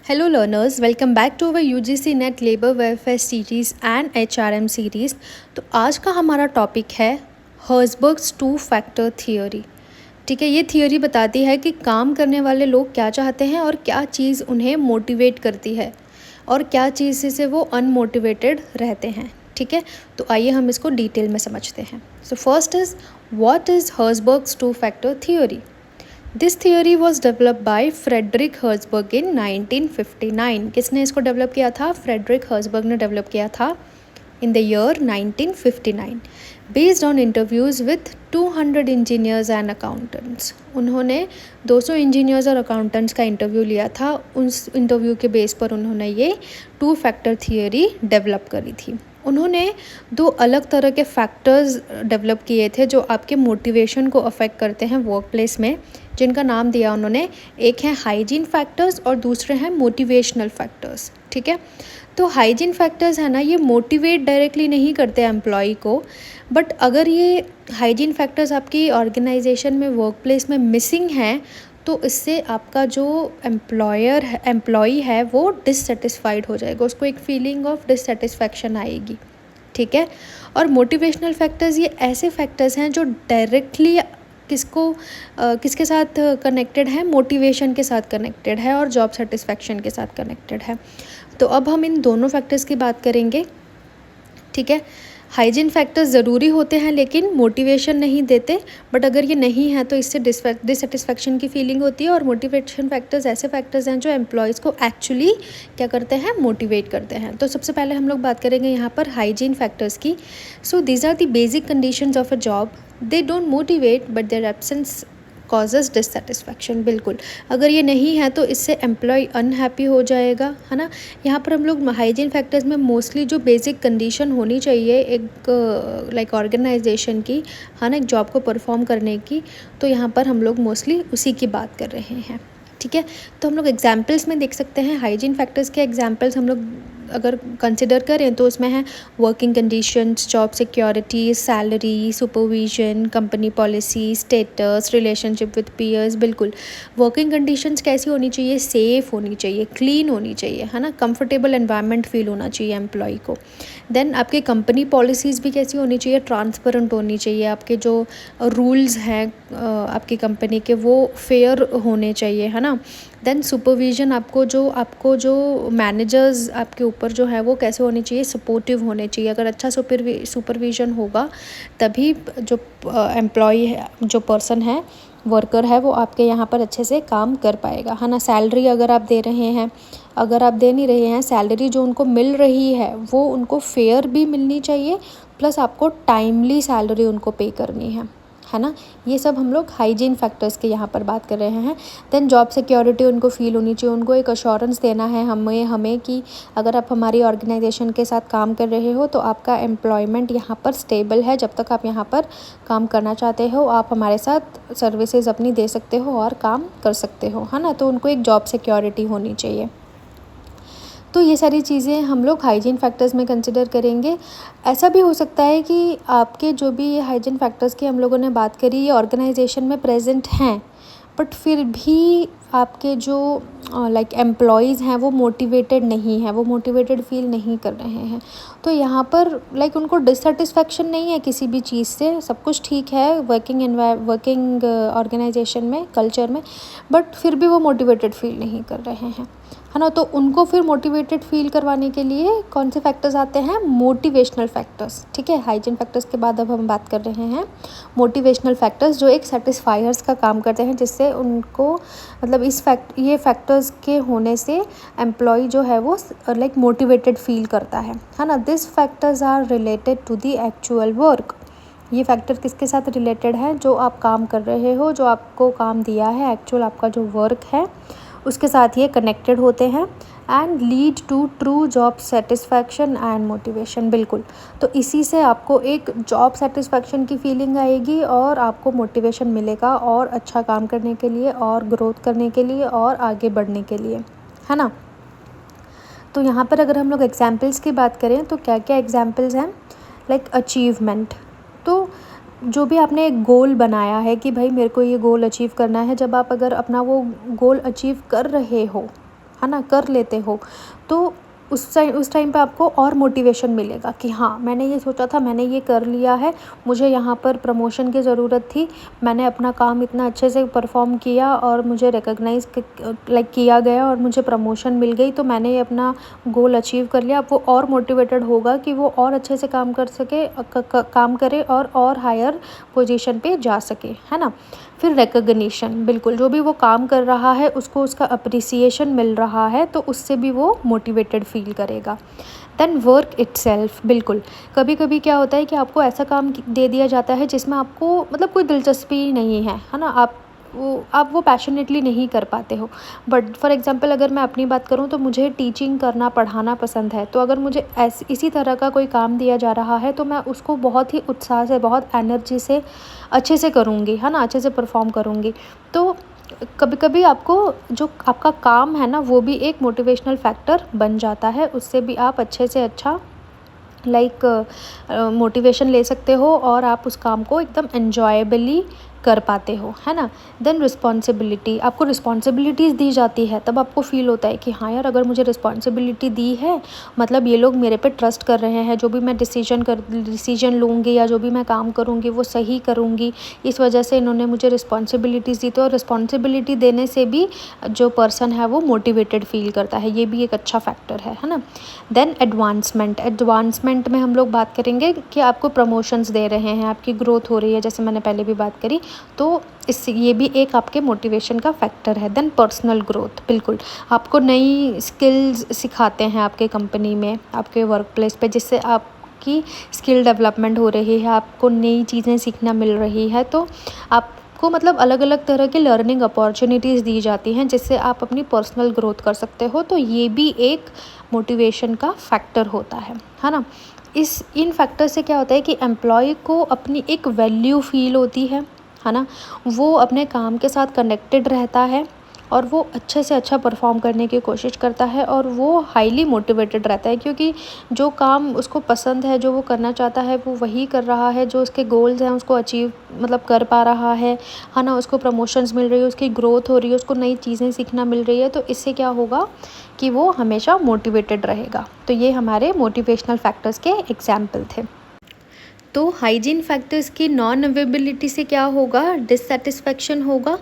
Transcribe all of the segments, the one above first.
Hello learners, welcome back to our UGC net labour welfare series and HRM series. तो आज का हमारा topic है हर्ज़बर्ग्स 2 फैक्टर थियोरी। ठीक है, ये थियोरी बताती है कि काम करने वाले लोग क्या चाहते हैं और क्या चीज़ उन्हें मोटिवेट करती है और क्या चीज़ से वो अनमोटिवेटेड रहते हैं। ठीक है, तो आइए हम इसको डिटेल में समझते हैं। So first is what is Herzberg's 2 factor theory. This theory was develop by Frederick Herzberg in 1959। किसने इसको डेवलप किया था? फ्रेडरिक हर्ज़बर्ग ने डेवलप किया था in the year 1959 based on interviews with 200 engineers and accountants. उन्होंने 200 इंजीनियर्स और accountants का इंटरव्यू लिया था। उस इंटरव्यू के बेस पर उन्होंने ये 2 फैक्टर थियोरी डेवलप करी थी। उन्होंने 2 अलग तरह के फैक्टर्स डेवलप किए थे जो आपके मोटिवेशन को अफेक्ट करते हैं वर्क प्लेस में, जिनका नाम दिया उन्होंने। एक है हाइजीन फैक्टर्स और दूसरे हैं मोटिवेशनल फैक्टर्स। ठीक है, तो हाइजीन फैक्टर्स है ना, ये मोटिवेट डायरेक्टली नहीं करते एम्प्लॉय को, बट अगर ये हाइजीन फैक्टर्स आपकी ऑर्गेनाइजेशन में वर्क प्लेस में मिसिंग हैं तो इससे आपका जो एम्प्लॉय है वो डिससेटिस्फाइड हो जाएगा, उसको एक फीलिंग ऑफ डिससेटिस्फैक्शन आएगी। ठीक है, और मोटिवेशनल फैक्टर्स ये ऐसे फैक्टर्स हैं जो डायरेक्टली किसके साथ कनेक्टेड है? मोटिवेशन के साथ कनेक्टेड है और जॉब सेटिस्फैक्शन के साथ कनेक्टेड है। तो अब हम इन दोनों फैक्टर्स की बात करेंगे। ठीक है, हाइजीन फैक्टर्स ज़रूरी होते हैं लेकिन मोटिवेशन नहीं देते, बट अगर ये नहीं है तो इससे डिससेटिस्फैक्शन की फीलिंग होती है। और मोटिवेशन फैक्टर्स ऐसे फैक्टर्स हैं जो एम्प्लॉयज़ को एक्चुअली क्या करते हैं? मोटिवेट करते हैं। तो सबसे पहले हम लोग बात करेंगे यहाँ पर हाइजीन फैक्टर्स की। So these are the basic conditions of a job. They don't motivate but their absence causes dissatisfaction. बिल्कुल, अगर ये नहीं है तो इससे एम्प्लॉय अनहैप्पी हो जाएगा, है ना। यहाँ पर हम लोग हाइजीन फैक्टर्स में मोस्टली जो बेसिक कंडीशन होनी चाहिए एक लाइक ऑर्गेनाइजेशन की, है ना, एक जॉब को परफॉर्म करने की, तो यहाँ पर हम लोग मोस्टली उसी की बात कर रहे हैं। ठीक है, तो हम लोग एग्जाम्पल्स में देख सकते हैं हाइजीन फैक्टर्स के एग्जाम्पल्स हम लोग अगर कंसिडर करें तो उसमें है working conditions, job security, salary, supervision, company policy, status, relationship with peers. बिल्कुल, वर्किंग कंडीशंस कैसी होनी चाहिए? सेफ़ होनी चाहिए, क्लीन होनी चाहिए, है ना, कंफर्टेबल एनवायरनमेंट फील होना चाहिए एम्प्लॉय को। देन आपकी कंपनी पॉलिसीज़ भी कैसी होनी चाहिए? ट्रांसपेरेंट होनी चाहिए। आपके जो रूल्स हैं आपकी कंपनी के वो फेयर होने चाहिए, है ना। देन सुपरविजन, आपको जो मैनेजर्स आपके ऊपर जो है वो कैसे होने चाहिए? सपोर्टिव होने चाहिए। अगर अच्छा सुपरविजन होगा तभी जो एम्प्लॉय है, जो पर्सन है, वर्कर है, वो आपके यहाँ पर अच्छे से काम कर पाएगा, है ना। सैलरी अगर आप दे रहे हैं, अगर आप दे नहीं रहे हैं, सैलरी जो उनको मिल रही है वो उनको फेयर भी मिलनी चाहिए, प्लस आपको टाइमली सैलरी उनको पे करनी है ना। ये सब हम लोग हाइजीन फैक्टर्स के यहाँ पर बात कर रहे हैं। देन जॉब सिक्योरिटी उनको फील होनी चाहिए, उनको एक अश्योरेंस देना है हमें कि अगर आप हमारी ऑर्गेनाइजेशन के साथ काम कर रहे हो तो आपका एम्प्लॉयमेंट यहाँ पर स्टेबल है। जब तक आप यहाँ पर काम करना चाहते हो आप हमारे साथ सर्विसेज अपनी दे सकते हो और काम कर सकते हो, है ना। तो उनको एक जॉब सिक्योरिटी होनी चाहिए। तो ये सारी चीज़ें हम लोग हाइजीन फैक्टर्स में कंसिडर करेंगे। ऐसा भी हो सकता है कि आपके जो भी ये हाइजीन फैक्टर्स की हम लोगों ने बात करी ये ऑर्गेनाइजेशन में प्रेजेंट हैं, बट फिर भी आपके जो लाइक एम्प्लॉयज़ हैं वो मोटिवेटेड नहीं है, वो मोटिवेटेड फील नहीं कर रहे हैं। तो यहाँ पर लाइक उनको डिससेटिस्फैक्शन नहीं है किसी भी चीज़ से, सब कुछ ठीक है वर्किंग ऑर्गेनाइजेशन में, कल्चर में, बट फिर भी वो मोटिवेटेड फील नहीं कर रहे हैं, है ना। तो उनको फिर मोटिवेटेड फील करवाने के लिए कौन से फैक्टर्स आते हैं? Motivational factors. ठीक है, हाइजीन फैक्टर्स के बाद अब हम बात कर रहे हैं मोटिवेशनल फैक्टर्स, जो एक सेटिस्फायर्स का काम करते हैं, जिससे उनको मतलब ये फैक्टर्स के होने से एम्प्लॉय जो है वो लाइक मोटिवेटेड फील करता है ना। This factors are related to the actual work. ये फैक्टर किसके साथ रिलेटेड है? जो आप काम कर रहे हो, जो आपको काम दिया है, एक्चुअल आपका जो वर्क है उसके साथ ये कनेक्टेड होते हैं and lead to true job satisfaction and motivation. बिल्कुल, तो इसी से आपको एक जॉब सेटिस्फैक्शन की फीलिंग आएगी और आपको मोटिवेशन मिलेगा और अच्छा काम करने के लिए और ग्रोथ करने के लिए और आगे बढ़ने के लिए, है ना। तो यहाँ पर अगर हम लोग एग्जाम्पल्स की बात करें तो क्या क्या एग्जाम्पल्स हैं? Like achievement. तो जो भी आपने एक गोल बनाया है कि भाई मेरे को ये गोल अचीव करना है, जब आप अगर अपना वो गोल अचीव कर रहे हो, है ना, कर लेते हो, तो उस टाइम पे आपको और मोटिवेशन मिलेगा कि हाँ, मैंने ये सोचा था, मैंने ये कर लिया है, मुझे यहाँ पर प्रमोशन की ज़रूरत थी, मैंने अपना काम इतना अच्छे से परफॉर्म किया और मुझे रिकॉग्नाइज़ किया गया और मुझे प्रमोशन मिल गई, तो मैंने ये अपना गोल अचीव कर लिया। अब वो और मोटिवेटेड होगा कि वो और अच्छे से काम कर सके, काम करे और हायर पोजीशन पे जा सके, है ना। फिर रिकॉग्निशन, बिल्कुल, जो भी वो काम कर रहा है उसको उसका अप्रिसिएशन मिल रहा है, तो उससे भी वो मोटिवेटेड फील करेगा। देन वर्क इटसेल्फ, बिल्कुल, कभी कभी क्या होता है कि आपको ऐसा काम दे दिया जाता है जिसमें आपको मतलब कोई दिलचस्पी नहीं है ना, आप वो पैशनेटली नहीं कर पाते हो। बट फॉर एग्जांपल अगर मैं अपनी बात करूँ तो मुझे टीचिंग करना, पढ़ाना पसंद है, तो अगर मुझे इसी तरह का कोई काम दिया जा रहा है तो मैं उसको बहुत ही उत्साह से, बहुत एनर्जी से अच्छे से करूँगी, है ना, अच्छे से परफॉर्म करूँगी। तो कभी कभी आपको जो आपका काम है ना वो भी एक मोटिवेशनल फैक्टर बन जाता है, उससे भी आप अच्छे से अच्छा मोटिवेशन ले सकते हो और आप उस काम को एकदम एन्जॉयबली कर पाते हो, है ना। देन रिस्पॉन्सिबिलिटी, आपको रिस्पॉन्सिबिलिटीज़ दी जाती है, तब आपको फ़ील होता है कि हाँ यार, अगर मुझे रिस्पॉन्सिबिलिटी दी है, मतलब ये लोग मेरे पे ट्रस्ट कर रहे हैं, जो भी मैं डिसीजन लूँगी या जो भी मैं काम करूँगी वो सही करूँगी, इस वजह से इन्होंने मुझे रिस्पॉन्सिबिलिटीज़ दी। तो रिस्पॉन्सिबिलिटी देने से भी जो पर्सन है वो मोटिवेटेड फील करता है, ये भी एक अच्छा फैक्टर है ना। देन एडवांसमेंट में हम लोग बात करेंगे कि आपको प्रमोशंस दे रहे हैं, आपकी ग्रोथ हो रही है, जैसे मैंने पहले भी बात करी, तो इससे ये भी एक आपके मोटिवेशन का फैक्टर है। देन पर्सनल ग्रोथ, बिल्कुल, आपको नई स्किल्स सिखाते हैं आपके कंपनी में, आपके वर्क प्लेस पे, जिससे आपकी स्किल डेवलपमेंट हो रही है, आपको नई चीज़ें सीखना मिल रही है, तो आपको मतलब अलग अलग तरह की लर्निंग अपॉर्चुनिटीज़ दी जाती हैं जिससे आप अपनी पर्सनल ग्रोथ कर सकते हो। तो ये भी एक मोटिवेशन का फैक्टर होता है ना। इन फैक्टर से क्या होता है कि एम्प्लॉय को अपनी एक वैल्यू फील होती है ना, वो अपने काम के साथ कनेक्टेड रहता है और वो अच्छे से अच्छा परफॉर्म करने की कोशिश करता है और वो हाईली मोटिवेटेड रहता है, क्योंकि जो काम उसको पसंद है, जो वो करना चाहता है, वो वही कर रहा है, जो उसके गोल्स हैं उसको अचीव मतलब कर पा रहा है ना। उसको प्रमोशंस मिल रही है, उसकी ग्रोथ हो रही है, उसको नई चीज़ें सीखना मिल रही है, तो इससे क्या होगा कि वो हमेशा मोटिवेटेड रहेगा। तो ये हमारे मोटिवेशनल फैक्टर्स के एग्जाम्पल थे। तो हाइजीन फैक्टर्स की नॉन अवेलेबिलिटी से क्या होगा, डिससेटिस्फैक्शन होगा,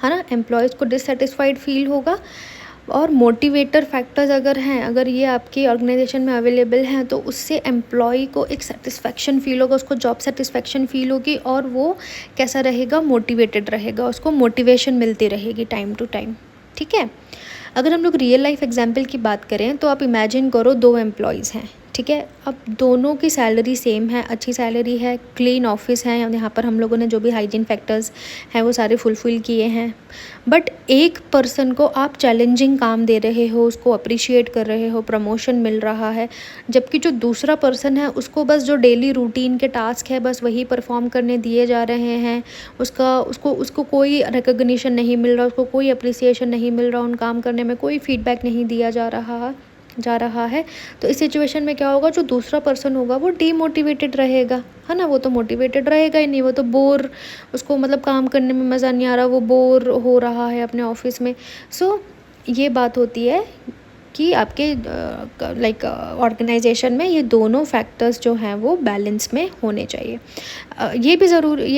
है ना, एम्प्लॉयज़ को डिससेटिस्फाइड फील होगा। और मोटिवेटर फैक्टर्स अगर हैं, अगर ये आपकी ऑर्गेनाइजेशन में अवेलेबल हैं, तो उससे एम्प्लॉय को एक सेटिस्फैक्शन फील होगा, उसको जॉब सेटिस्फैक्शन फील होगी और वो कैसा रहेगा, मोटिवेटेड रहेगा, उसको मोटिवेशन मिलती रहेगी टाइम टू टाइम। ठीक है, अगर हम लोग रियल लाइफ एग्जांपल की बात करें तो आप इमेजिन करो 2 एम्प्लॉयज़ हैं, ठीक है, अब दोनों की सैलरी सेम है, अच्छी सैलरी है, क्लीन ऑफिस है, यहाँ पर हम लोगों ने जो भी हाइजीन फैक्टर्स हैं वो सारे फुलफ़िल किए हैं। बट एक पर्सन को आप चैलेंजिंग काम दे रहे हो, उसको अप्रिशिएट कर रहे हो, प्रमोशन मिल रहा है, जबकि जो दूसरा पर्सन है उसको बस जो डेली रूटीन के टास्क है बस वही परफॉर्म करने दिए जा रहे हैं, उसको कोई रिकग्निशन नहीं मिल रहा, उसको कोई अप्रिसिएशन नहीं मिल रहा, उन काम करने में कोई फीडबैक नहीं दिया जा रहा है। तो इस सिचुएशन में क्या होगा, जो दूसरा पर्सन होगा वो डीमोटिवेटेड रहेगा, है ना, वो तो मोटिवेटेड रहेगा ही नहीं, वो तो बोर, उसको मतलब काम करने में मज़ा नहीं आ रहा, वो बोर हो रहा है अपने ऑफिस में। सो ये बात होती है कि आपके ऑर्गेनाइजेशन में ये दोनों फैक्टर्स जो हैं वो बैलेंस में होने चाहिए। ये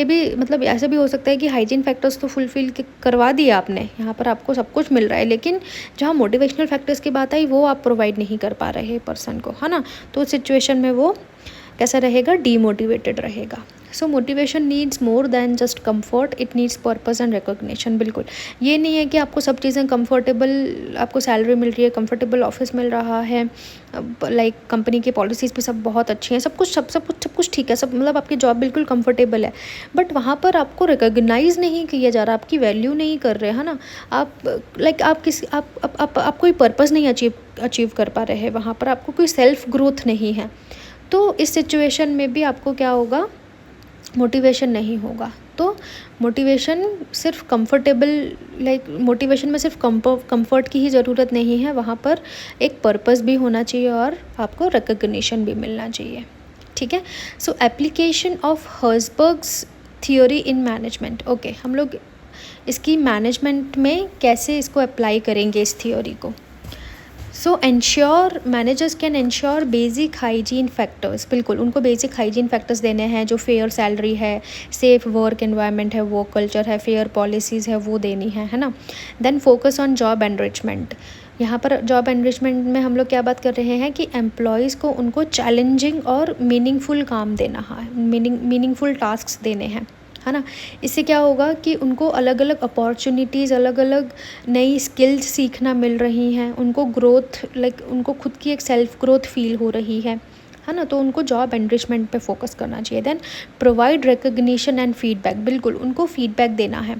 भी मतलब ऐसा भी हो सकता है कि हाइजीन फैक्टर्स तो फुलफ़िल करवा दिए आपने, यहाँ पर आपको सब कुछ मिल रहा है, लेकिन जहाँ मोटिवेशनल फैक्टर्स की बात आई वो आप प्रोवाइड नहीं कर पा रहे पर्सन को, है ना, तो उस सिचुएशन में वो कैसा रहेगा, डीमोटिवेटेड रहेगा। सो motivation needs more than just comfort, it needs purpose and recognition. बिल्कुल, ये नहीं है कि आपको सब चीज़ें कंफर्टेबल, आपको सैलरी मिल रही है, कंफर्टेबल ऑफिस मिल रहा है, कंपनी की पॉलिसीज़ भी सब बहुत अच्छी हैं, सब कुछ ठीक है, सब मतलब आपकी जॉब बिल्कुल कंफर्टेबल है, बट वहाँ पर आपको रिकॉग्नाइज़ नहीं किया जा रहा, आपकी वैल्यू नहीं कर रहे, है ना, आप कोई पर्पस नहीं अचीव कर पा रहे हैं, वहाँ पर आपको कोई सेल्फ ग्रोथ नहीं है। तो इस सिचुएशन में भी आपको क्या होगा, मोटिवेशन नहीं होगा। तो मोटिवेशन सिर्फ मोटिवेशन में सिर्फ कंफर्ट की ही ज़रूरत नहीं है, वहाँ पर एक पर्पस भी होना चाहिए और आपको रिकॉग्निशन भी मिलना चाहिए। ठीक है, so application of Herzberg's theory in management. Okay, हम लोग इसकी मैनेजमेंट में कैसे इसको अप्लाई करेंगे इस थियोरी को। So ensure managers can ensure basic hygiene factors, बिल्कुल उनको बेसिक हाइजीन फैक्टर्स देने हैं, जो फेयर सैलरी है, सेफ वर्क एनवायरनमेंट है, वर्क कल्चर है, फेयर पॉलिसीज़ है, वो देनी है ना। Then focus on job enrichment. यहाँ पर जॉब एनरिचमेंट में हम लोग क्या बात कर रहे हैं कि एम्प्लॉयज़ को उनको चैलेंजिंग और मीनिंगफुल काम देना है, मीनिंगफुल टास्क देने हैं, है ना। इससे क्या होगा कि उनको अलग अलग अपॉर्चुनिटीज़, अलग अलग नई स्किल्स सीखना मिल रही हैं, उनको ग्रोथ उनको खुद की एक सेल्फ ग्रोथ फील हो रही है ना। तो उनको जॉब एनरिचमेंट पे फोकस करना चाहिए। Then provide recognition and feedback, बिल्कुल उनको फीडबैक देना है।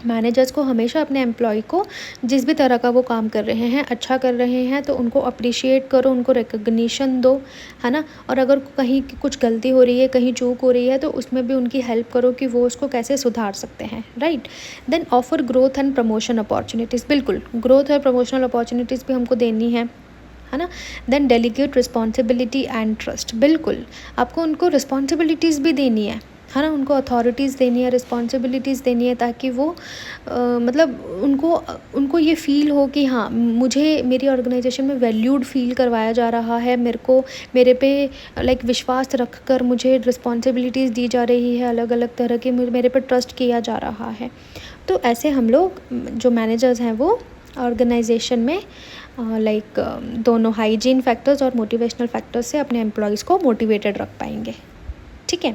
मैनेजर्स को हमेशा अपने एम्प्लॉय को जिस भी तरह का वो काम कर रहे हैं, अच्छा कर रहे हैं, तो उनको अप्रिशिएट करो, उनको रिकग्निशन दो, है ना। और अगर कहीं कुछ गलती हो रही है, कहीं चूक हो रही है, तो उसमें भी उनकी हेल्प करो कि वो उसको कैसे सुधार सकते हैं, right. Then offer growth and promotion opportunities, बिल्कुल ग्रोथ और प्रमोशनल अपॉर्चुनिटीज़ भी हमको देनी है ना। Then delegate responsibility and trust, बिल्कुल आपको उनको रिस्पॉन्सिबिलिटीज़ भी देनी है ना, उनको अथॉरिटीज़ देनी है, रिस्पॉन्सिबिलिटीज़ देनी है, ताकि वो मतलब उनको ये फ़ील हो कि हाँ, मुझे मेरी ऑर्गेनाइजेशन में वैल्यूड फ़ील करवाया जा रहा है, मेरे पे विश्वास रख कर मुझे रिस्पॉन्सिबिलिटीज़ दी जा रही है, अलग अलग तरह की मेरे पे ट्रस्ट किया जा रहा है। तो ऐसे हम लोग जो मैनेजर्स हैं वो ऑर्गेनाइजेशन में दोनों हाइजीन फैक्टर्स और मोटिवेशनल फैक्टर्स से अपने एम्प्लॉयज़ को मोटिवेटेड रख पाएंगे, ठीक है।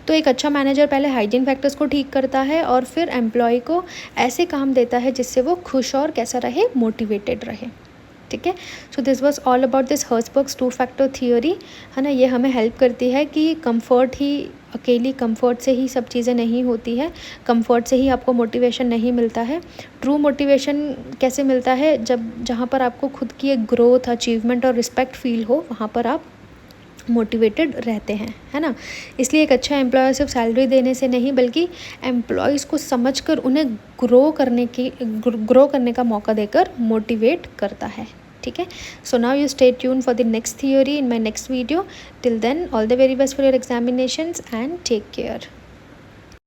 तो एक अच्छा मैनेजर पहले हाइजीन फैक्टर्स को ठीक करता है और फिर एम्प्लॉय को ऐसे काम देता है जिससे वो खुश और कैसा रहे, मोटिवेटेड रहे, ठीक है। So this was all about this Herzberg's 2 factor theory, है ना। ये हमें हेल्प करती है कि अकेली कंफर्ट से ही सब चीज़ें नहीं होती है, कंफर्ट से ही आपको मोटिवेशन नहीं मिलता है। ट्रू मोटिवेशन कैसे मिलता है, जहाँ पर आपको खुद की एक ग्रोथ, अचीवमेंट और रिस्पेक्ट फील हो, वहाँ पर आप मोटिवेटेड रहते हैं, है ना। इसलिए एक अच्छा एम्प्लॉयर सिर्फ सैलरी देने से नहीं, बल्कि एम्प्लॉयज़ को समझकर उन्हें ग्रो करने का मौका देकर मोटिवेट करता है, ठीक है। So now you stay tune for the next theory in my next video. Till then all the very best for your examinations and take care.